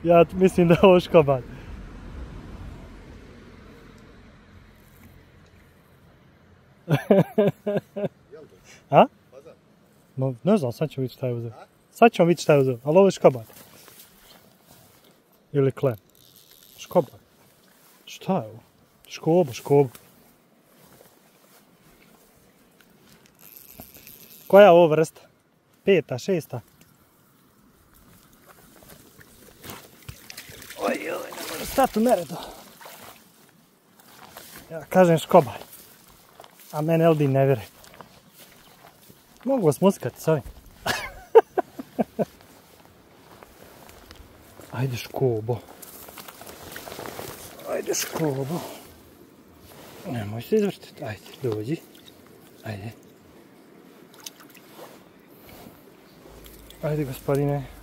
Ja mislim da je ovo škobad. A? No, ne znam, sad ćemo vidjeti šta je uzeo. Sad ćemo vidjeti šta je uzeo, ali ovo je škobad. Ili klem. Škobad. Šta je ovo? Škobo. Koja je ovo vrsta? 5, 6? Oj, ne može stati u neredu. Ja kažem škobaj. A mene Eldin ne vjeruje. Mogu vas muskati s ovim. Ajde škobo. Nemoj se izvrtiti. Ajde, dođi. Ajde. Ajde, gospodine.